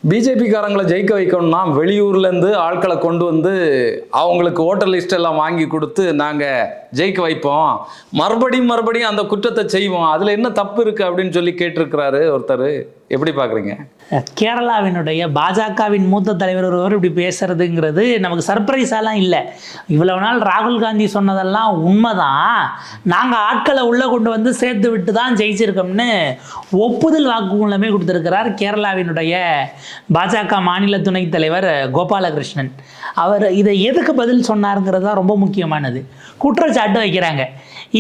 பிஜேபிக்காரங்களை ஜெயிக்க வைக்கணும்னா வெளியூர்லேருந்து ஆட்களை கொண்டு வந்து அவங்களுக்கு ஓட்டர் லிஸ்ட் எல்லாம் வாங்கி கொடுத்து நாங்கள் ஜெயிக்க வைப்போம், மறுபடியும் அந்த குற்றத்தை செய்வோம், அதில் என்ன தப்பு இருக்குது அப்படின்னு சொல்லி கேட்டிருக்கிறாரு ஒருத்தர். எப்படி பார்க்குறீங்க? கேரளாவினுடைய பாஜகவின் மூத்த தலைவர் ஒருவர் இப்படி பேசுறதுங்கிறது நமக்கு சர்ப்ரைஸாலாம் இல்லை. இவ்வளவு நாள் ராகுல் காந்தி சொன்னதெல்லாம் உண்மைதான், நாங்கள் ஆட்களை உள்ளே கொண்டு வந்து சேர்த்து விட்டு தான் ஜெயிச்சிருக்கோம்னு ஒப்புதல் வாக்குமூலமே கொடுத்துருக்கிறார் கேரளாவினுடைய பாஜக மாநில துணைத் தலைவர் கோபாலகிருஷ்ணன். அவர் இதை எதுக்கு பதில் சொன்னாருங்கிறது தான் ரொம்ப முக்கியமானது. குற்றச்சாட்டு வைக்கிறாங்க,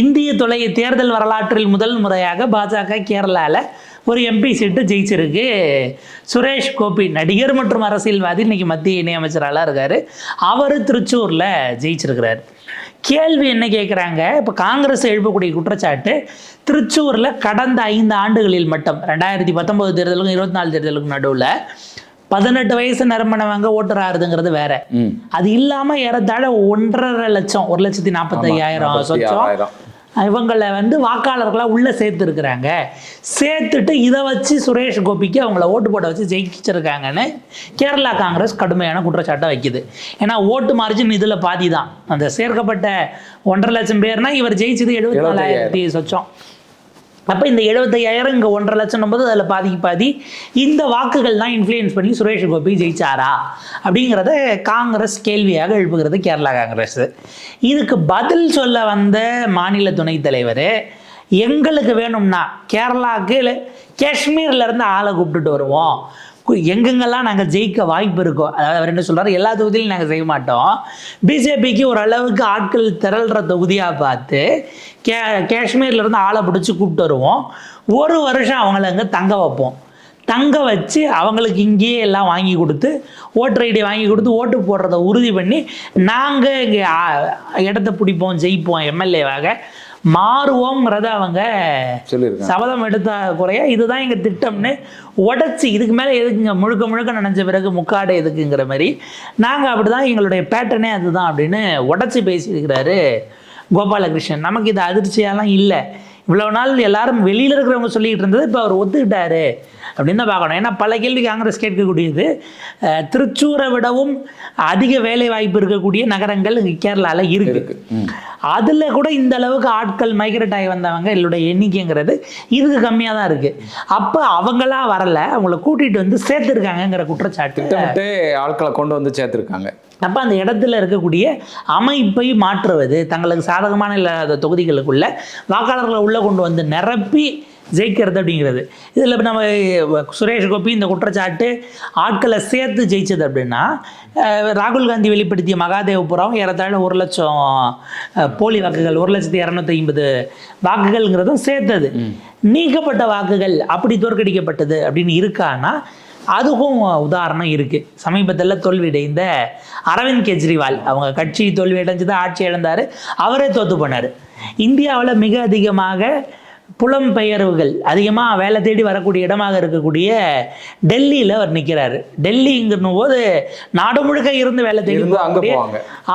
இந்திய தேர்தல் வரலாற்றில் முதல் முறையாக பாஜக கேரளாவில் ஒரு எம்பி சீட்டு ஜெயிச்சிருக்கு. சுரேஷ் கோபி நடிகர் மற்றும் அரசியல்வாதி, இன்னைக்கு மத்திய இணையமைச்சராக இருக்கார், அவர் திருச்சூரில் ஜெயிச்சிருக்கிறார். கேள்வி என்ன கேட்குறாங்க, இப்போ காங்கிரஸ் எழுப்பக்கூடிய குற்றச்சாட்டு திருச்சூரில் கடந்த 5 ஆண்டுகளில் மட்டும் 2019 தேர்தலுக்கும் 24 தேர்தலுக்கும் நடுவில் 18 வயசு நிரம்பினவங்க ஓட்டர் ஆறுதுங்கிறது வேற. அது இல்லாமல் ஏறத்தாழ 1.5 லட்சம் 1,45,000 சொச்சம் இவங்களை வாக்காளர்களாக உள்ளே சேர்த்துருக்குறாங்க. சேர்த்துட்டு இதை வச்சு சுரேஷ் கோபிக்கு அவங்கள ஓட்டு போட வச்சு ஜெயிச்சிருக்காங்கன்னு கேரளா காங்கிரஸ் கடுமையான குற்றச்சாட்டை வைக்குது. ஏன்னா ஓட்டு மார்ஜின் இதில் பாதி தான். அந்த சேர்க்கப்பட்ட 1.5 லட்சம் பேர்னா இவர் ஜெயிச்சது 74,000 சொச்சம். அப்போ இந்த 75,000 இங்கே 1.5 லட்சம் போது அதில் பாதிக்கு பாதி இந்த வாக்குகள் தான் இன்ஃப்ளூயன்ஸ் பண்ணி சுரேஷ் கோபி ஜெயிச்சாரா அப்படிங்கிறத காங்கிரஸ் கேள்வியாக எழுப்புகிறது கேரளா காங்கிரஸ். இதுக்கு பதில் சொல்ல வந்த மாநில துணைத் தலைவர், எங்களுக்கு வேணும்னா கேரளாவுக்கு காஷ்மீர்லேருந்து ஆளை கூப்பிட்டுட்டு வருவோம், எங்கெங்கெல்லாம் நாங்கள் ஜெயிக்க வாய்ப்பு இருக்கோம். அதாவது அவர் என்ன சொல்கிறார், எல்லா தொகுதியிலும் நாங்கள் செய்ய மாட்டோம், பிஜேபிக்கு ஓரளவுக்கு ஆட்கள் திரள்ற தொகுதியாக பார்த்து காஷ்மீர்லேருந்து ஆளை பிடிச்சி கூப்பிட்டு வருவோம், 1 வருஷம் அவங்கள அங்கே தங்க வைப்போம், தங்க வச்சு அவங்களுக்கு இங்கேயே எல்லாம் வாங்கி கொடுத்து ஓட்டர் ஐடி வாங்கி கொடுத்து ஓட்டு போடுறத உறுதி பண்ணி நாங்கள் இங்கே இடத்த பிடிப்போம், ஜெயிப்போம், எம்எல்ஏவாக மாறுவோங்கிறத அவங்க சபதம் எடுத்த குறையா இதுதான் எங்கள் திட்டம்னு உடச்சி, இதுக்கு மேலே எதுக்குங்க முழுக்க நினைஞ்ச பிறகு முக்காடு எதுக்குங்கிற மாதிரி நாங்கள் அப்படி தான் எங்களுடைய பேட்டர்னே அதுதான் அப்படின்னு உடச்சி பேசியிருக்கிறாரு கோபாலகிருஷ்ணன். நமக்கு இது அதிர்ச்சியாலாம் இல்லை. இவ்வளவு நாள் எல்லாரும் வெளியில் இருக்கிறவங்க சொல்லிக்கிட்டு இருந்தது இப்போ அவர் ஒத்துக்கிட்டாரு அப்படின்னு தான் பார்க்கணும். ஏன்னா பல கேள்வி காங்கிரஸ் கேட்கக்கூடியது, திருச்சூரை விடவும் அதிக வேலை வாய்ப்பு இருக்கக்கூடிய நகரங்கள் கேரளாவில் இருக்கு. அதில் கூட இந்த அளவுக்கு ஆட்கள் மைக்ரேட் ஆகி வந்தவங்க என்னுடைய எண்ணிக்கைங்கிறது இதுக்கு கம்மியாக தான் இருக்குது. அப்போ அவங்களா வரலை, அவங்கள கூட்டிகிட்டு வந்து சேர்த்துருக்காங்கங்கிற குற்றச்சாட்டு ஆட்களை கொண்டு வந்து சேர்த்துருக்காங்க. அப்போ அந்த இடத்துல இருக்கக்கூடிய அமைப்பை மாற்றுவது, தங்களுக்கு சாதகமான இல்லாத தொகுதிகளுக்குள்ள வாக்காளர்களை உள்ளே கொண்டு வந்து நிரப்பி ஜெயிக்கிறது அப்படிங்கிறது. இதில் நம்ம சுரேஷ் கோபி இந்த குற்றச்சாட்டு ஆட்களை சேர்த்து ஜெயிச்சது அப்படின்னா, ராகுல் காந்தி வெளிப்படுத்திய மகாதேவபுரம் ஏறத்தாழ 1 லட்சம் போலி வாக்குகள், 1,250,000 வாக்குகள்ங்கிறதும் சேர்த்தது. நீக்கப்பட்ட வாக்குகள் அப்படி தோற்கடிக்கப்பட்டது அப்படின்னு இருக்கான்னா அதுக்கும் உதாரணம் இருக்குது. சமீபத்தில் தோல்வியடைந்த அரவிந்த் கெஜ்ரிவால், அவங்க கட்சி தோல்வியடைஞ்சு தான் ஆட்சி இழந்தார், அவரே தோற்று போனார். இந்தியாவில் மிக அதிகமாக புலம்பெயர்வுகள் அதிகமாக வேலை தேடி வரக்கூடிய இடமாக இருக்கக்கூடிய டெல்லியில் அவர் நிற்கிறாரு. டெல்லிங்கிற போது நாடு முழுக்க இருந்து வேலை தேடி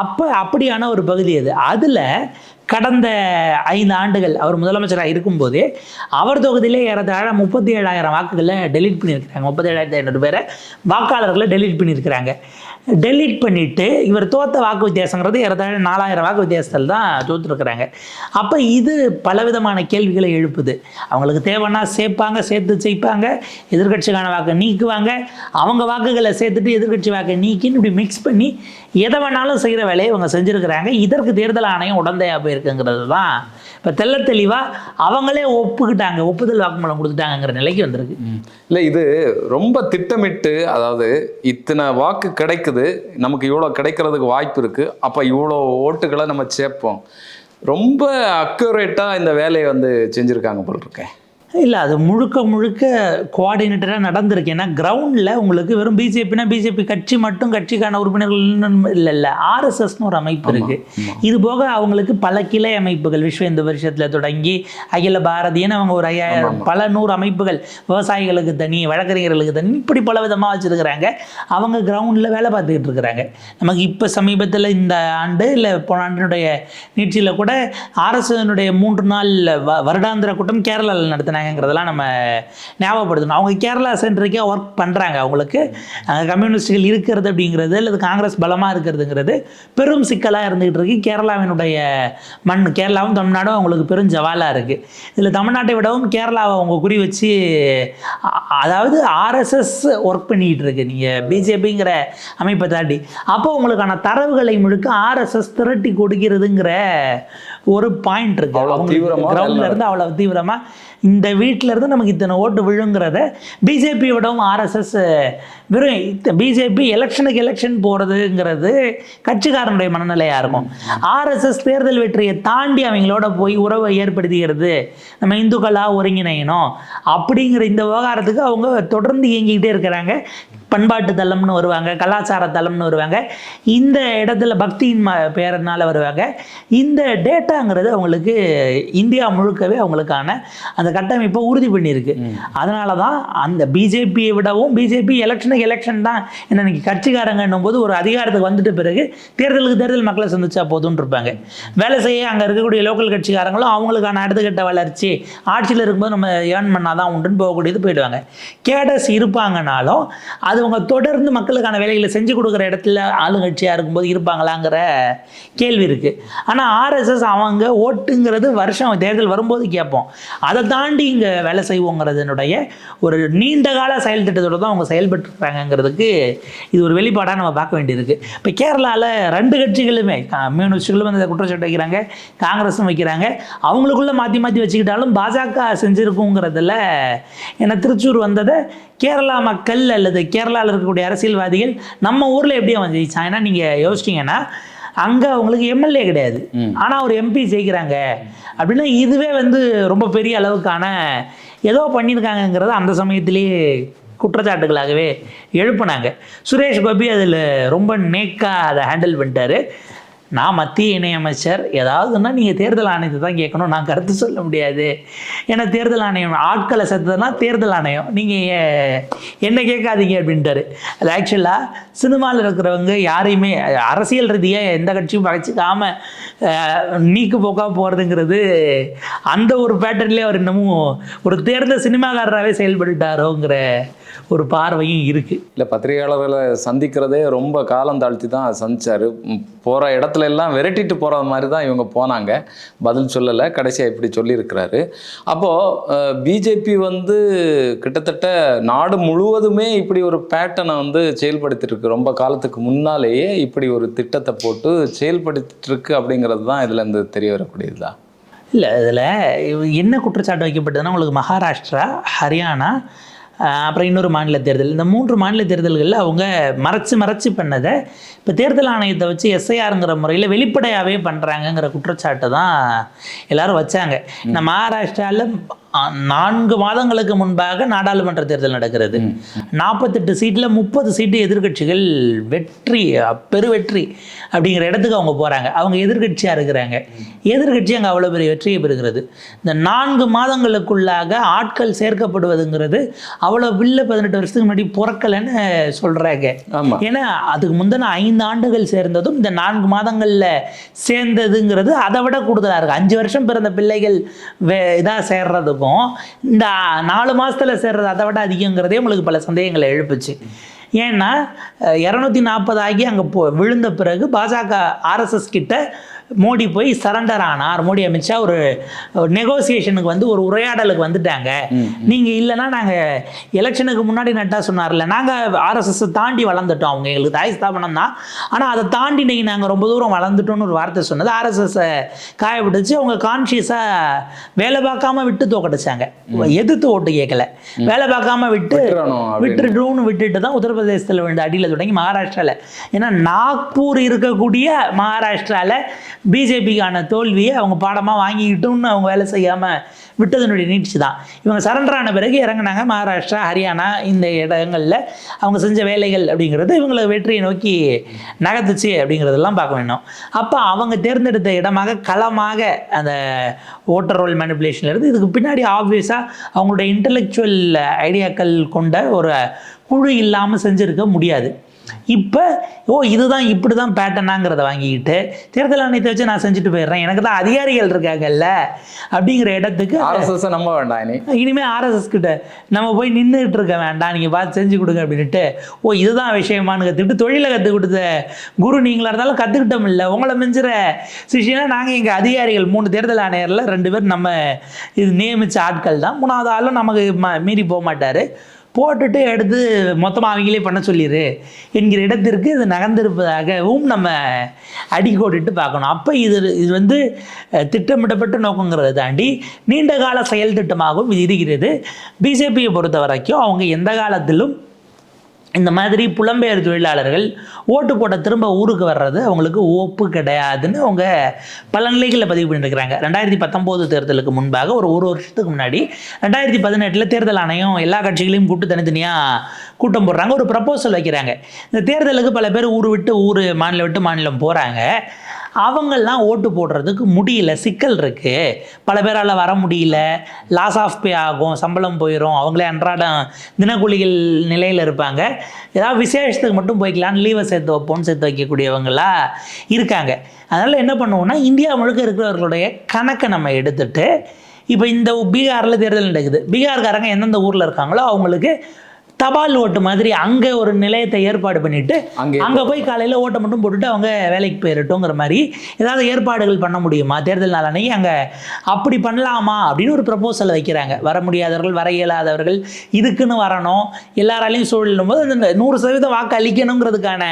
அப்போ அப்படியான ஒரு பகுதி அது. அதில் கடந்த 5 ஆண்டுகள் அவர் முதலமைச்சராக இருக்கும்போதே அவர் தொகுதியிலே ஏறத்தாழ 37,000 வாக்குகளை டெலீட் பண்ணியிருக்கிறாங்க. 37,500 பேரை வாக்காளர்களை டெலீட் பண்ணியிருக்கிறாங்க. டெலீட் பண்ணிவிட்டு இவர் தோற்ற வாக்கு வித்தியாசங்கிறது ஏறத்தாழ 4,000 வாக்கு வித்தியாசத்தில் தான் தோற்றுருக்குறாங்க. அப்போ இது பலவிதமான கேள்விகளை எழுப்புது. அவங்களுக்கு தேவைன்னா சேர்ப்பாங்க, சேர்த்து ஜெயிப்பாங்க, எதிர்கட்சிக்கான வாக்கை நீக்குவாங்க, அவங்க வாக்குகளை சேர்த்துட்டு எதிர்கட்சி வாக்கை நீக்கின்னு இப்படி மிக்ஸ் பண்ணி எதை வேணாலும் செய்கிற வேலையை இவங்க செஞ்சுருக்கிறாங்க. இதற்கு தேர்தல் ஆணையம் உடந்தையாக போயிருக்குங்கிறது தான் இப்போ தெல்ல தெளிவாக அவங்களே ஒப்புக்கிட்டாங்க, ஒப்புதல் வாக்குமூலம் கொடுத்துட்டாங்கிற நிலைக்கு வந்திருக்கு. இல்லை, இது ரொம்ப திட்டமிட்டு, அதாவது இத்தனை வாக்கு கிடைக்குது, நமக்கு இவ்வளோ கிடைக்கிறதுக்கு வாய்ப்பு இருக்குது, அப்போ இவ்வளோ ஓட்டுகளை நம்ம சேர்ப்போம், ரொம்ப அக்யூரேட்டாக இந்த வேலையை செஞ்சுருக்காங்க போல் இருக்கேன். இல்லை, அது முழுக்க கோஆர்டினேட்டராக நடந்திருக்கு. ஏன்னா கிரவுண்டில் உங்களுக்கு வெறும் பிஜேபினா பிஜேபி கட்சி மட்டும், கட்சிக்கான உறுப்பினர்கள் இல்லை, ஆர்எஸ்எஸ்னு ஒரு அமைப்பு இருக்குது. இது போக அவங்களுக்கு பல கிளை அமைப்புகள், விஸ்வ இந்து பரிஷத்தில் தொடங்கி அகில பாரதியன்னு அவங்க ஒரு 5000 பல 100 அமைப்புகள், விவசாயிகளுக்கு தனி, வழக்கறிஞர்களுக்கு தனி, இப்படி பல விதமாக வச்சுருக்கிறாங்க. அவங்க கிரவுண்டில் வேலை பார்த்துக்கிட்டு இருக்கிறாங்க. நமக்கு இப்போ சமீபத்தில் இந்த ஆண்டு இல்லை போன ஆண்டினுடைய நீட்சியில் கூட ஆர்எஸ்எஸ்னுடைய 3 நாள் வருடாந்திர கூட்டம் கேரளாவில் நடத்தினாங்க. இருக்கிறாங்கிறதெல்லாம் நம்ம ஞாபகப்படுத்தணும். அவங்க கேரளா சென்ட்ரிக்கே ஒர்க் பண்ணுறாங்க. அவங்களுக்கு கம்யூனிஸ்டுகள் இருக்கிறது அப்படிங்கிறது அல்லது காங்கிரஸ் பலமாக இருக்கிறதுங்கிறது பெரும் சிக்கலாக இருந்துகிட்டு இருக்கு. கேரளாவினுடைய மண், கேரளாவும் தமிழ்நாடும் அவங்களுக்கு பெரும் ஜவாலாக இருக்குது. இதில் தமிழ்நாட்டை விடவும் கேரளாவை அவங்க குறி வச்சு, அதாவது ஆர்எஸ்எஸ் ஒர்க் பண்ணிக்கிட்டு இருக்கு நீங்கள் பிஜேபிங்கிற அமைப்பை தாண்டி. அப்போ உங்களுக்கான தரவுகளை முழுக்க ஆர்எஸ்எஸ் திரட்டி கொடுக்கிறதுங்கிற ஒரு பாயிண்ட் இருக்கு. கிரவுண்ட்ல இருந்து அவ்வளவு தீவிரமா இந்த வீட்டில இருந்து நமக்கு இத்தனை ஓட்டு விழுங்கிறத பிஜேபி விடவும் ஆர்எஸ்எஸ் வெறும் பிஜேபி எலெக்ஷன் போறதுங்கிறது கட்சிக்காரனுடைய மனநிலையா இருக்கும். ஆர்எஸ்எஸ் தேர்தல் வெற்றியை தாண்டி அவங்களோட போய் உறவை ஏற்படுத்திக்கிறது, நம்ம இந்துக்களா ஒருங்கிணையணும் அப்படிங்கிற இந்த விவகாரத்துக்கு அவங்க தொடர்ந்து இயங்கிக்கிட்டே இருக்கிறாங்க. பண்பாட்டு தளம்னு வருவாங்க, கலாச்சார தளம்னு வருவாங்க, இந்த இடத்துல பக்தியின் பேரனால வருவாங்க. இந்த டேட்டாங்கிறது அவங்களுக்கு இந்தியா முழுக்கவே அவங்களுக்கான அந்த கட்டமைப்பை உறுதி பண்ணியிருக்கு. அதனால தான் அந்த பிஜேபியை விடவும் பிஜேபி எலெக்ஷன் தான் இன்னைக்கு கட்சிக்காரங்கன்னும் போது ஒரு அதிகாரத்துக்கு வந்துட்ட பிறகு தேர்தல் மக்களை சந்திச்சா போதும்னு இருப்பாங்க. வேலை செய்ய அங்கே இருக்கக்கூடிய லோக்கல் கட்சிக்காரங்களும் அவங்களுக்கான அடுத்தக்கட்ட வளர்ச்சி ஆட்சியில் இருக்கும்போது நம்ம ஏர்ன் பண்ணாதான் உண்டுன்னு போகக்கூடியது போயிடுவாங்க. கேடஸ் இருப்பாங்கனாலும் அது அவங்க தொடர்ந்து மக்களுக்கான வேலைகளை செஞ்சு கொடுக்குற இடத்துல ஆளுங்கட்சியாக இருக்கும்போது இருப்பாங்களாங்கிற கேள்வி இருக்குது. ஆனால் ஆர்எஸ்எஸ் அவங்க ஓட்டுங்கிறது வருஷம் தேர்தல் வரும்போது கேட்போம், அதை தாண்டி இங்கே வேலை செய்வோங்கிறதுனுடைய ஒரு நீண்ட கால செயல் திட்டத்தோடு தான் அவங்க செயல்பட்டுருக்காங்கிறதுக்கு இது ஒரு வெளிப்பாடாக நம்ம பார்க்க வேண்டியிருக்கு. இப்போ கேரளாவில் 2 கட்சிகளுமே கம்யூனிஸ்டுகளும் அந்த குற்றச்சாட்டு வைக்கிறாங்க, காங்கிரஸும் வைக்கிறாங்க. அவங்களுக்குள்ளே மாற்றி வச்சுக்கிட்டாலும் பாஜக செஞ்சுருக்குங்கிறதுல ஏன்னா திருச்சூர் வந்ததை கேரளா மக்கள் அல்லது கேரளாவில் இருக்கக்கூடிய அரசியல்வாதிகள் நம்ம ஊரில் எப்படி அவன் ஜெயிச்சான். ஏன்னா நீங்கள் யோசிச்சிங்கன்னா அங்கே அவங்களுக்கு எம்எல்ஏ கிடையாது, ஆனால் ஒரு எம்பி ஜெயிக்கிறாங்க அப்படின்னா இதுவே ரொம்ப பெரிய அளவுக்கான ஏதோ பண்ணியிருக்காங்கங்கிறத அந்த சமயத்திலேயே குற்றச்சாட்டுகளாகவே எழுப்புனாங்க. சுரேஷ் கோபி அதில் ரொம்ப நேக்காக அதை ஹேண்டில் பண்ணிட்டாரு. நான் மத்திய இணையமைச்சர், ஏதாவதுன்னா நீங்கள் தேர்தல் ஆணையத்தை தான் கேட்கணும், நான் கருத்து சொல்ல முடியாது. ஏன்னா தேர்தல் ஆணையம் ஆட்களை சேர்த்ததுன்னா தேர்தல் ஆணையம், நீங்கள் என்ன கேட்காதீங்க அப்படின்ட்டாரு. அது ஆக்சுவலாக சினிமாவில் இருக்கிறவங்க யாரையுமே அரசியல் ரீதியாக எந்த கட்சியும் பகைச்சிக்காமல் நீக்கு போக்கா போகிறதுங்கிறது அந்த ஒரு பேட்டர்ன்லேயே அவர் இன்னமும் ஒரு தேர்தல் சினிமாக்காரராகவே செயல்பட்டுட்டாரோங்கிற ஒரு பார்வையும் இருக்குது. இல்லை, பத்திரிகையாளர்களை சந்திக்கிறதே ரொம்ப காலம் தாழ்த்தி தான் சந்திச்சார். போகிற இடத்துல எல்லாம் விரட்டிட்டு போகிற மாதிரி தான் இவங்க போனாங்க, பதில் சொல்லலை. கடைசியாக இப்படி சொல்லியிருக்கிறாரு. அப்போது பிஜேபி கிட்டத்தட்ட நாடு முழுவதுமே இப்படி ஒரு பேட்டர்னை செயல்படுத்திட்டு ரொம்ப காலத்துக்கு முன்னாலேயே இப்படி ஒரு திட்டத்தை போட்டு செயல்படுத்திட்டு அப்படிங்கிறது தான் இதுல இருந்து தெரிய வரக்கூடியது தான். இல்லை, இதில் என்ன குற்றச்சாட்டு வைக்கப்பட்டதுன்னா உங்களுக்கு மகாராஷ்டிரா, ஹரியானா, அப்புறம் இன்னொரு மாநில தேர்தல், இந்த 3 மாநில தேர்தல்களில் அவங்க மறைச்சு பண்ணதை இப்போ தேர்தல் ஆணையத்தை வச்சு எஸ்ஐஆருங்கிற முறையில் வெளிப்படையாகவே பண்ணுறாங்கங்கிற குற்றச்சாட்டு தான் எல்லாரும் வச்சாங்க. இந்த மகாராஷ்டிராவில் 4 மாதங்களுக்கு முன்பாக நாடாளுமன்ற தேர்தல் நடக்கிறது. 48 சீட்டில் 30 சீட்டு எதிர்கட்சிகள் பெருவெற்றி அப்படிங்கிற இடத்துக்கு அவங்க போகிறாங்க. அவங்க எதிர்கட்சியாக இருக்கிறாங்க. எதிர்கட்சி அங்கே அவ்வளோ பெரிய வெற்றியை பெறுகிறது. இந்த 4 மாதங்களுக்குள்ளாக ஆட்கள் சேர்க்கப்படுவதுங்கிறது அவ்வளோ 18 வருஷத்துக்கு முன்னாடி பிறக்கலைன்னு சொல்கிறாங்க. ஏன்னா அதுக்கு முந்தின 5 ஆண்டுகள் சேர்ந்ததும் இந்த 4 மாதங்களில் சேர்ந்ததுங்கிறது அதை விட கூடுதலாக இருக்குது. 5 வருஷம் பிறந்த பிள்ளைகள் இதாக சேர்றதுக்கும் இந்த 4 மாதத்தில் சேர்றது அதை விட அதிகங்கிறதே உங்களுக்கு பல சந்தேகங்களை எழுப்புச்சு. ஏன்னா 240 ஆகி அங்கே விழுந்த பிறகு பாஜக ஆர்எஸ்எஸ் கிட்ட மோடி போய் சரண்டர் ஆனார். மோடி அமித்ஷா ஒரு நெகோசியேஷனுக்கு ஒரு உரையாடலுக்கு வந்துட்டாங்க. நீங்கள் இல்லைன்னா நாங்கள் எலெக்ஷனுக்கு முன்னாடி நட்டா சொன்னார்ல, நாங்கள் ஆர்எஸ்எஸ் தாண்டி வளர்ந்துட்டோம், அவங்க எங்களுக்கு தாய் ஸ்தாபனம் தான், ஆனால் அதை தாண்டி நீங்கள் நாங்கள் ரொம்ப தூரம் வளர்ந்துட்டோன்னு ஒரு வார்த்தை சொன்னது ஆர்எஸ்எஸ்ஸை காயப்பட்டுச்சு. அவங்க கான்ஷியஸாக வேலை பார்க்காம விட்டு தோக்கடிச்சாங்க. எதிர்த்து ஓட்டு கேட்கல, வேலை பார்க்காம விட்டுட்டு தான் உத்தரப்பிரதேசத்தில் விழுந்த அடியில் தொடங்கி மகாராஷ்டிராவில், ஏன்னா நாக்பூர் இருக்கக்கூடிய மகாராஷ்டிராவில் பிஜேபிக்கான தோல்வியை அவங்க பாடமாக வாங்கிக்கிட்டோன்னு அவங்க வேலை செய்யாமல் விட்டதனுடைய நீட்சி தான். இவங்க சரண்டரான பிறகு இறங்கினாங்க. மகாராஷ்டிரா, ஹரியானா இந்த இடங்களில் அவங்க செஞ்ச வேலைகள் அப்படிங்கிறது இவங்களை வெற்றியை நோக்கி நகர்த்துச்சு அப்படிங்கிறதெல்லாம் பார்க்க வேணும். அப்போ அவங்க தேர்ந்தெடுத்த இடமாக களமாக அந்த ஓட்டர் ரோல் மேனிப்புலேஷன்ல இருந்து இதுக்கு பின்னாடி ஆப்வியஸாக அவங்களுடைய இன்டலெக்சுவல் ஐடியாக்கள் கொண்ட ஒரு குழு இல்லாமல் செஞ்சுருக்க முடியாது. இப்போ இதுதான் இப்படி தான் பேட்டர்னாங்கிறத வாங்கிக்கிட்டு தேர்தல் ஆணையத்தை வச்சு நான் செஞ்சுட்டு போயிடுறேன், எனக்கு தான் அதிகாரிகள் இருக்காங்கல்ல அப்படிங்கிற இடத்துக்கு RSS நம்ப வேண்டாம். இனிமேல் RSS கிட்ட நம்ம போய் நின்றுட்டு இருக்க வேண்டாம், நீங்கள் பார்த்து செஞ்சு கொடுங்க அப்படின்ட்டு இதுதான் விஷயமானு கற்றுக்கிட்டு தொழிலை கற்றுக் கொடுத்த குரு நீங்களாக இருந்தாலும் கற்றுக்கிட்டோம் இல்லை, உங்களை மிஞ்சுற சிஷியனா நாங்கள் எங்கள் அதிகாரிகள் 3 தேர்தல் ஆணையரில் 2 பேர் நம்ம இது நியமித்த ஆட்கள் தான், 3வது ஆளும் நமக்கு மீறி போக மாட்டார், போட்டுட்டு எடுத்து மொத்தமாக அவங்களே பண்ண சொல்லிடு என்கிற இடத்திற்கு இது நகர்ந்திருப்பதாகவும் நம்ம அடிக்கோடிட்டு பார்க்கணும். அப்போ இது வந்து திட்டமிடப்பட்ட நோக்கங்கிறத தாண்டி நீண்ட கால செயல் திட்டமாகவும் இது இருக்கிறது. பிஜேபியை பொறுத்த வரைக்கும் அவங்க எந்த காலத்திலும் இந்த மாதிரி புலம்பெயர் தொழிலாளர்கள் ஓட்டு போட்ட திரும்ப ஊருக்கு வர்றது அவங்களுக்கு ஒப்பு கிடையாதுன்னு அவங்க பல நிலைகளில் பதிவு பண்ணியிருக்கிறாங்க. 2019 தேர்தலுக்கு முன்பாக ஒரு வருஷத்துக்கு முன்னாடி 2018 தேர்தல் ஆணையம் எல்லா கட்சிகளையும் கூப்பிட்டு தனித்தனியாக கூட்டம் போடுறாங்க, ஒரு ப்ரப்போசல் வைக்கிறாங்க. இந்த தேர்தலுக்கு பல பேர் ஊர் விட்டு ஊர், மாநிலம் விட்டு மாநிலம் போகிறாங்க, அவங்கெல்லாம் ஓட்டு போடுறதுக்கு முடியல, சிக்கல் இருக்குது, பல பேரால் வர முடியல, லாஸ் ஆஃப் பே ஆகும், சம்பளம் போயிடும், அவங்களே அன்றாடம் தினக்கூலிகள் நிலையில் இருப்பாங்க, ஏதாவது விசேஷத்துக்கு மட்டும் போய்க்கலான்னு லீவை சேர்த்து வைக்கக்கூடியவங்களாம் இருக்காங்க. அதனால் என்ன பண்ணுவோம்னா இந்தியா முழுக்க இருக்கிறவர்களுடைய கணக்கை நம்ம எடுத்துகிட்டு இப்போ இந்த பீகாரில் தேர்தல் நடக்குது, பீகார்காரங்க எந்தெந்த ஊரில் இருக்காங்களோ அவங்களுக்கு தபால் ஓட்டு மாதிரி அங்கே ஒரு நிலையத்தை ஏற்பாடு பண்ணிட்டு அங்கே போய் காலையில் ஓட்டை மட்டும் போட்டுட்டு அவங்க வேலைக்கு போயிடட்டுங்கிற மாதிரி ஏதாவது ஏற்பாடுகள் பண்ண முடியுமா தேர்தல் நாள் அன்னைக்கு, அங்கே அப்படி பண்ணலாமா அப்படின்னு ஒரு ப்ரப்போசல் வைக்கிறாங்க. வர முடியாதவர்கள், வர இயலாதவர்கள் இதுக்குன்னு வரணும், எல்லாராலையும் சூழலும் போது அந்த 100% வாக்கு அளிக்கணுங்கிறதுக்கான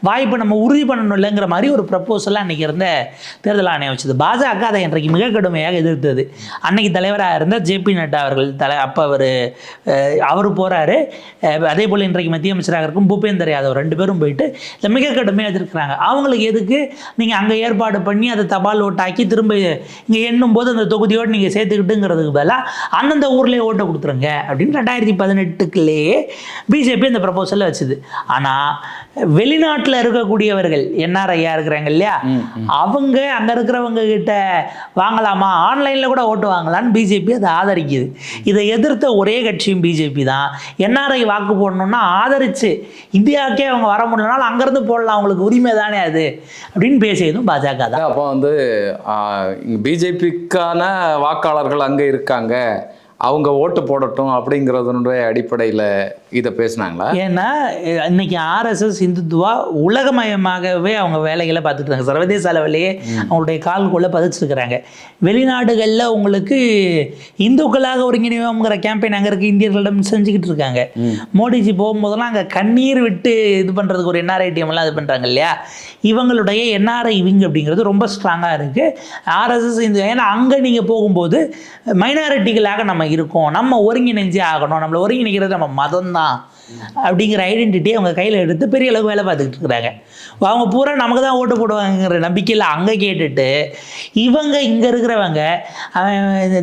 வாய்ப்பை நம்ம உறுதி பண்ணணும் இல்லைங்கிற மாதிரி ஒரு ப்ரப்போசலாக அன்றைக்கி இருந்த தேர்தல் ஆணையம் வச்சது. பாஜக அதை இன்றைக்கு மிக கடுமையாக எதிர்த்தது. அன்னைக்கு தலைவராக இருந்த JP நட்டா அவர்கள் அப்போ அவர் போகிறாரு, அதே போல் இன்றைக்கு மத்திய அமைச்சராக இருக்கும் பூபேந்தர் யாதவ் 2 பேரும் போயிட்டு இதை மிக கடுமையாக எதிர்க்கிறாங்க. அவங்களுக்கு எதுக்கு நீங்கள் அங்கே ஏற்பாடு பண்ணி அதை தபால் ஓட்டாக்கி திரும்ப இங்கே எண்ணும் போது அந்த தொகுதியோடு நீங்கள் சேர்த்துக்கிட்டுங்கிறதுக்கு பதிலாக அந்தந்த ஊர்லேயே ஓட்டை கொடுத்துருங்க அப்படின்னு 2018க்குள்ளேயே பிஜேபி இந்த ப்ரப்போசலில் வச்சுது. ஆனால் வெளிநாட்டில் இருக்கக்கூடியவர்கள் NRIயா இருக்கிறாங்க இல்லையா, அவங்க அங்கே இருக்கிறவங்க கிட்ட வாங்கலாமா, ஆன்லைனில் கூட ஓட்டு வாங்கலான்னு பிஜேபி அதை ஆதரிக்குது. இதை எதிர்த்த ஒரே கட்சியும் பிஜேபி தான். NRI வாக்கு போடணும்னா ஆதரிச்சு இந்தியாவுக்கே அவங்க வர முடியலனாலும் அங்கேருந்து போடலாம், அவங்களுக்கு உரிமை தானே அது அப்படின்னு பேசியதும் பாஜக தான். அப்போ வந்து பிஜேபிக்கான வாக்காளர்கள் அங்கே இருக்காங்க, அவங்க ஓட்டு போடட்டும் அப்படிங்கிறதுனுடைய அடிப்படையில் இதை பேசினாங்களா? ஏன்னா இன்னைக்கு RSS இந்துத்துவா உலகமயமாகவே அவங்க வேலைகளை பார்த்துட்டு இருக்காங்க, சர்வதேச அளவிலேயே அவங்களுடைய கால்குள்ளே பதிச்சிருக்கிறாங்க. வெளிநாடுகளில் உங்களுக்கு இந்துக்களாக ஒருங்கிணைவோங்கிற கேம்பெயின் அங்கே இருக்க இந்தியர்களிடம் செஞ்சுக்கிட்டு இருக்காங்க. மோடிஜி போகும்போதெல்லாம் அங்கே கண்ணீர் விட்டு இது பண்ணுறதுக்கு ஒரு NRI டீம்லாம் இது பண்ணுறாங்க இல்லையா, இவங்களுடைய NRI விங் அப்படிங்கிறது ரொம்ப ஸ்ட்ராங்காக இருக்குது. RSS இந்த ஏன்னா அங்கே நீங்கள் போகும்போது மைனாரிட்டிகளாக நம்ம இருக்கோம், நம்ம ஒருங்கிணைஞ்சே ஆகணும், நம்மளை ஒருங்கிணைக்கிறது நம்ம மதம் தான் அப்படிங்கிற ஐடென்டிட்டியை அவங்க கையில் எடுத்து பெரிய அளவுக்கு வேலை பார்த்துக்கிட்டு இருக்கிறாங்க. அவங்க பூரா நமக்கு தான் ஓட்டு போடுவாங்கிற நம்பிக்கையில் அங்கே கேட்டுட்டு இவங்க இங்கே இருக்கிறவங்க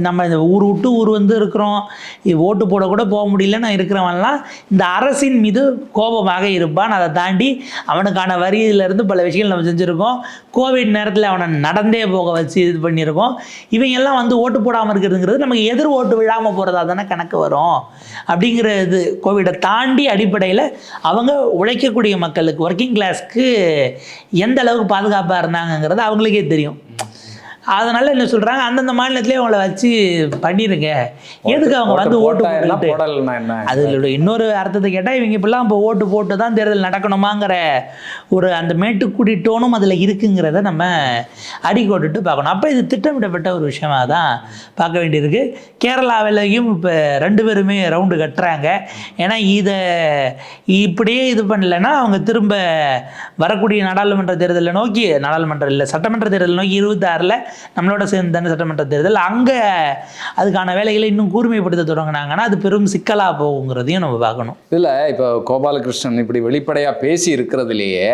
நம்ம இந்த ஊர் விட்டு ஊர் வந்து இருக்கிறோம், ஓட்டு போடக்கூட போக முடியலன்னு இருக்கிறவன்லாம் இந்த அரசின் மீது கோபமாக இருப்பான். அதை தாண்டி அவனுக்கான வரியிலேருந்து பல விஷயங்கள் நம்ம செஞ்சுருக்கோம். கோவிட் நேரத்தில் அவனை நடந்தே போக வச்சு இது பண்ணியிருக்கோம். இவங்கெல்லாம் வந்து ஓட்டு போடாமல் இருக்கிறதுங்கிறது நமக்கு எதிர் ஓட்டு விழாமல் போகிறதா தானே கணக்கு வரும் அப்படிங்கிறது. கோவிடை தாண்டி அடிப்படையில் அவங்க உழைக்கக்கூடிய மக்களுக்கு, ஒர்க்கிங் கிளாஸ்க்கு எந்த அளவுக்கு பாதுகாப்பாக இருந்தாங்கங்கிறது அவங்களுக்கே தெரியும். அதனால என்ன சொல்றாங்க, அந்தந்த மாநிலத்திலே அவங்கள வச்சு பண்ணிருங்க, எதுக்கு அவங்க வந்து ஓட்டு போடலன்னா அதுல இன்னொரு அர்த்தத்தை கேட்டால் இவங்க இப்பெல்லாம் இப்போ ஓட்டு போட்டு தான் தேர்தல் நடக்கணுமாங்கிற ஒரு அந்த மேட்டுக்குடி டோனும் அதில் இருக்குங்கிறத நம்ம அடிக்கோட்டுட்டு பார்க்கணும். அப்போ இது திட்டமிடப்பட்ட ஒரு விஷயமாக தான் பார்க்க வேண்டியிருக்கு. கேரளாவிலையும் இப்போ 2 பேருமே ரவுண்டு கட்டுறாங்க. ஏன்னா இதை இப்படியே இது பண்ணலைன்னா அவங்க திரும்ப வரக்கூடிய நாடாளுமன்ற தேர்தலை நோக்கி, நாடாளுமன்றம் இல்லை சட்டமன்ற தேர்தலை நோக்கி 26ல் நம்மளோட சேர்ந்து தானே சட்டமன்ற தேர்தல், அங்கே அதுக்கான வேலைகளை இன்னும் கூர்மைப்படுத்த தொடங்கினாங்கன்னா அது பெரும் சிக்கலாக போகுங்கிறதையும் நம்ம பார்க்கணும். இதில் இப்போ கோபாலகிருஷ்ணன் இப்படி வெளிப்படையாக பேசி இருக்கிறதுலையே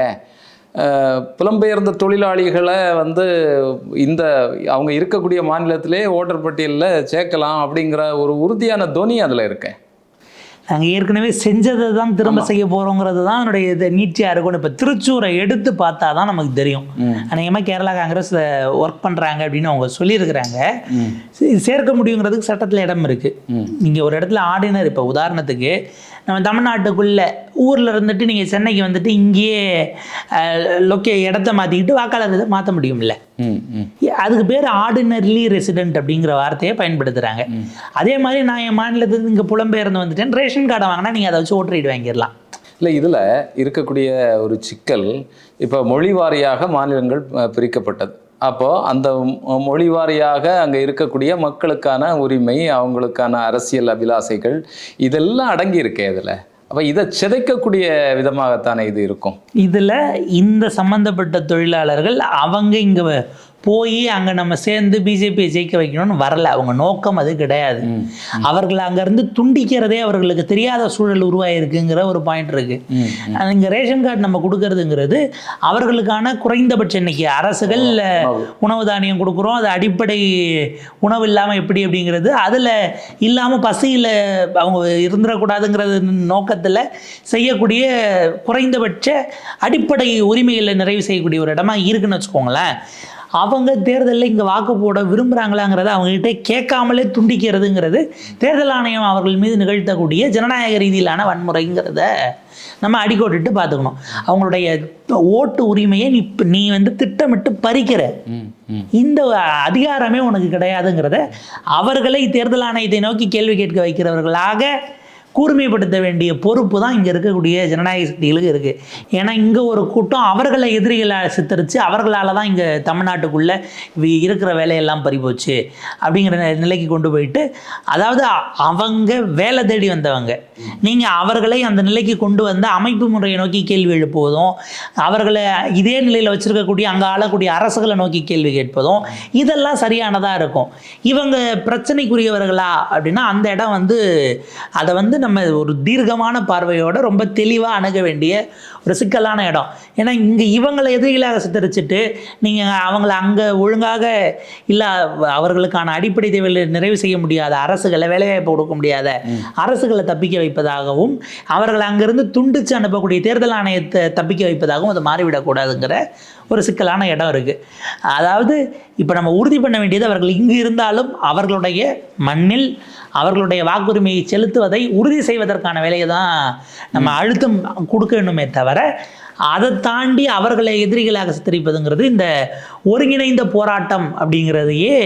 புலம்பெயர்ந்த தொழிலாளிகளை வந்து இந்த அவங்க இருக்கக்கூடிய மாநிலத்திலே ஓட்டர் பட்டியலில் சேர்க்கலாம் அப்படிங்கிற ஒரு உறுதியான தொனி அதில் இருக்கேன். நாங்கள் ஏற்கனவே செஞ்சதை தான் திரும்ப செய்ய போகிறோங்கிறது தான் என்னுடைய இது நீட்சியாக இருக்கும். இப்போ திருச்சூரை எடுத்து பார்த்தா தான் நமக்கு தெரியும். அநேகமாக கேரளா காங்கிரஸ் ஒர்க் பண்ணுறாங்க அப்படின்னு அவங்க சொல்லியிருக்கிறாங்க. சேர்க்க முடியுங்கிறதுக்கு சட்டத்தில் இடம் இருக்குது. நீங்கள் ஒரு இடத்துல ஆர்டினர், இப்போ உதாரணத்துக்கு நம்ம தமிழ்நாட்டுக்குள்ளே ஊரில் இருந்துட்டு நீங்கள் சென்னைக்கு வந்துட்டு இங்கேயே இடத்த மாற்றிக்கிட்டு வாக்காளர் இதை மாற்ற முடியும்ல. அதுக்கு பேர் ஆர்டினரிலி ரெசிடென்ட் அப்படிங்கிற வார்த்தையை பயன்படுத்துகிறாங்க. அதே மாதிரி நான் என் மாநிலத்துக்கு இங்கே புலம்பெயர்ந்து வந்துட்டேன், ரேஷன் கார்டை வாங்கினா நீங்கள் அதை வச்சு ஓட்டர் ஐடி வாங்கிடலாம். இல்லை, இதில் இருக்கக்கூடிய ஒரு சிக்கல், இப்போ மொழி வாரியாக மாநிலங்கள் பிரிக்கப்பட்டது. அப்போது அந்த மொழி வாரியாக அங்கே இருக்கக்கூடிய மக்களுக்கான உரிமை, அவங்களுக்கான அரசியல் அபிலாசைகள் இதெல்லாம் அடங்கி இருக்கே இதில். அப்போ இதை சிதைக்கக்கூடிய விதமாகத்தானே இது இருக்கும். இதில் இந்த சம்மந்தப்பட்ட தொழிலாளர்கள் அவங்க இங்கே போய் அங்கே நம்ம சேர்ந்து பிஜேபியை ஜெயிக்க வைக்கணும்னு வரல. அவங்க நோக்கம் அது கிடையாது. அவர்கள் அங்கேருந்து துண்டிக்கிறதே அவர்களுக்கு தெரியாத சூழல் உருவாயிருக்குங்கிற ஒரு பாயிண்ட் இருக்குது. இங்கே ரேஷன் கார்டு நம்ம கொடுக்கறதுங்கிறது அவர்களுக்கான குறைந்தபட்ச இன்னைக்கு அரசுகள் உணவு தானியம் கொடுக்குறோம், அது அடிப்படை உணவு இல்லாமல் எப்படி அப்படிங்கிறது, அதில் இல்லாமல் பசியில் அவங்க இருந்துடக்கூடாதுங்கிறது நோக்கத்தில் செய்யக்கூடிய குறைந்தபட்ச அடிப்படை உரிமைகளை நிறைவு செய்யக்கூடிய ஒரு இடமா இருக்குன்னு வச்சுக்கோங்களேன். அவங்க தேர்தலில் இங்கே வாக்கு போட விரும்புகிறாங்களாங்கிறத அவங்ககிட்ட கேட்காமலே துண்டிக்கிறதுங்கிறது தேர்தல் ஆணையம் அவர்கள் மீது நிகழ்த்தக்கூடிய ஜனநாயக ரீதியிலான வன்முறைங்கிறத நம்ம அடிக்கோட்டுட்டு பார்த்துக்கணும். அவங்களுடைய ஓட்டு உரிமையை நீ திட்டமிட்டு பறிக்கிற இந்த அதிகாரமே உனக்கு கிடையாதுங்கிறத அவர்களை தேர்தல் ஆணையத்தை நோக்கி கேள்வி கேட்க வைக்கிறவர்களாக கூர்மைப்படுத்த வேண்டிய பொறுப்பு தான் இங்கே இருக்கக்கூடிய ஜனநாயக சக்திகளுக்கு இருக்குது. ஏன்னா இங்கே ஒரு கூட்டம் அவர்களை எதிரிகளால் சித்தரித்து அவர்களால் தான் இங்கே தமிழ்நாட்டுக்குள்ளே இருக்கிற வேலையெல்லாம் பறிபோச்சு அப்படிங்கிற நிலைக்கு கொண்டு போயிட்டு, அதாவது அவங்க வேலை தேடி வந்தவங்க, நீங்கள் அவர்களை அந்த நிலைக்கு கொண்டு வந்த அமைப்பு முறையை நோக்கி கேள்வி எழுப்புவதும், அவர்களை இதே நிலையில் வச்சுருக்கக்கூடிய அங்கே ஆளக்கூடிய அரசுகளை நோக்கி கேள்வி கேட்பதும் இதெல்லாம் சரியானதாக இருக்கும். இவங்க பிரச்சனைக்குரியவர்களா அப்படின்னா அந்த இடம் அதை நம்ம ஒரு தீர்க்கமான பார்வையோடு ரொம்ப தெளிவாக அணுக வேண்டிய ஒரு சிக்கலான இடம். ஏன்னா இங்கே இவங்களை எதிரிகளாக சித்தரிச்சுட்டு நீங்கள் அவங்கள அங்கே ஒழுங்காக இல்லை அவர்களுக்கான அடிப்படை தேவைகளை நிறைவு செய்ய முடியாத அரசுகளை, வேலைவாய்ப்பு கொடுக்க முடியாத அரசுகளை தப்பிக்க வைப்பதாகவும், அவர்களை அங்கேருந்து துண்டிச்சு அனுப்பக்கூடிய தேர்தல் ஆணையத்தை தப்பிக்க வைப்பதாகவும் அது மாறிவிடக்கூடாதுங்கிற ஒரு சிக்கலான இடம் இருக்குது. அதாவது இப்போ நம்ம உறுதி பண்ண வேண்டியது, அவர்கள் இங்கு இருந்தாலும் அவர்களுடைய மண்ணில் அவர்களுடைய வாக்குரிமையை செலுத்துவதை உறுதி செய்வதற்கான வேலையை தான் நம்ம அழுத்தம் கொடுக்கணுமே தவிர, அதை தாண்டி அவர்களை எதிரிகளாக சித்தரிப்பதுங்கிறது இந்த ஒருங்கிணைந்த போராட்டம் அப்படிங்கிறதையே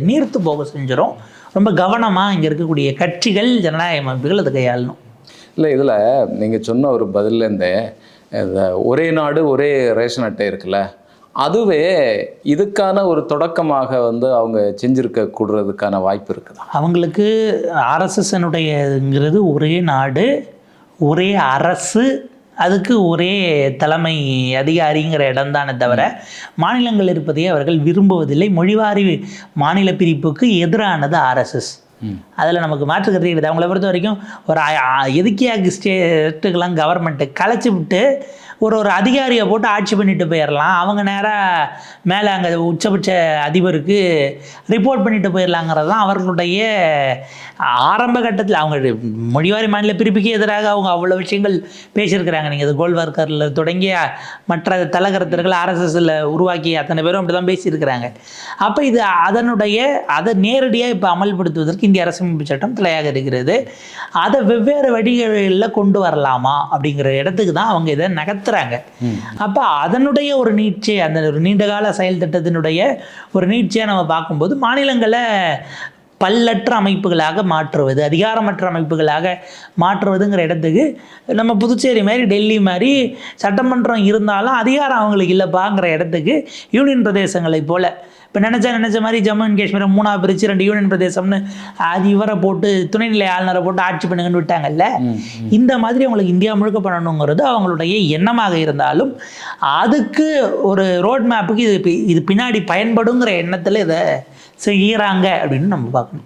நீர்த்து போக செஞ்சிடும். ரொம்ப கவனமாக இங்கே இருக்கக்கூடிய கட்சிகள், ஜனநாயக அமைப்புகள் அதை கையாளணும். இல்லை, இதில் நீங்கள் சொன்ன ஒரு பதிலேருந்தே ஒரே நாடு ஒரே ரேஷன் அட்டை இருக்குல்ல, அதுவே இதுக்கான ஒரு தொடக்கமாக அவங்க செஞ்சிருக்க கூடுறதுக்கான வாய்ப்பு இருக்குதா? அவங்களுக்கு ஆர்எஸ்எஸ்னுடையங்கிறது ஒரே நாடு ஒரே அரசு, அதுக்கு ஒரே தலைமை அதிகாரிங்கிற இடம்தானே தவிர மாநிலங்கள் இருப்பதையே அவர்கள் விரும்புவதில்லை. மொழிவாரி மாநில பிரிப்புக்கு எதிரானது ஆர்எஸ்எஸ். அதில் நமக்கு மாற்றுக்கிறது கிடையாது. அவங்கள பொறுத்த வரைக்கும் ஒரு எதுக்கியாக ஸ்டேட்டுக்கெல்லாம் கவர்மெண்ட்டு கலைச்சி விட்டு ஒரு அதிகாரியை போட்டு ஆட்சி பண்ணிட்டு போயிடலாம். அவங்க நேராக மேலே அங்கே உச்சபட்ச அதிபருக்கு ரிப்போர்ட் பண்ணிட்டு போயிடலாங்கிறது தான் அவர்களுடைய ஆரம்ப கட்டத்தில். அவங்க மொழிவாரி மாநில பிரிப்புக்கே எதிராக அவங்க அவ்வளோ விஷயங்கள் பேசியிருக்கிறாங்க. நீங்கள் இது கோல்வார்கரில் தொடங்கிய மற்ற தலகரத்தர்கள் ஆர்எஸ்எஸ்ஸில் உருவாக்கி அத்தனை பேரும் அப்படி தான் பேசியிருக்கிறாங்க. அப்போ இது அதை நேரடியாக இப்போ அமல்படுத்துவதற்கு இந்திய அரசமைப்பு சட்டம் தலையாக இருக்கிறது. அதை வெவ்வேறு வழிகளில் கொண்டு வரலாமா அப்படிங்கிற இடத்துக்கு தான் அவங்க இதை நகர்த்துறாங்க. அப்போ அதனுடைய ஒரு நீட்சி, அந்த ஒரு நீண்டகால செயல் திட்டத்தினுடைய ஒரு நீட்சியை நம்ம பார்க்கும்போது மாநிலங்களை பல்லற்ற அமைப்புகளாக மாற்றுவது, அதிகாரமற்ற அமைப்புகளாக மாற்றுவதுங்கிற இடத்துக்கு நம்ம புதுச்சேரி மாதிரி, டெல்லி மாதிரி சட்டமன்றம் இருந்தாலும் அதிகாரம் அவங்களுக்கு இல்லைப்பாங்கிற இடத்துக்கு யூனியன் பிரதேசங்களை போல இப்போ நினச்ச மாதிரி ஜம்மு அண்ட் காஷ்மீரை 3ஆக பிரித்து 2 யூனியன் பிரதேசம்னு அது இவரை போட்டு துணைநிலை ஆளுநரை போட்டு ஆட்சி பண்ணுங்கன்னு விட்டாங்கல்ல. இந்த மாதிரி அவங்களுக்கு இந்தியா முழுக்க பண்ணணுங்கிறது அவங்களுடைய எண்ணமாக இருந்தாலும் அதுக்கு ஒரு ரோட் மேப்புக்கு இது பின்னாடி பயன்படுங்கிற எண்ணத்தில் இதை செய்கிறாங்க அப்படின்னு நம்ம பார்க்கணும்.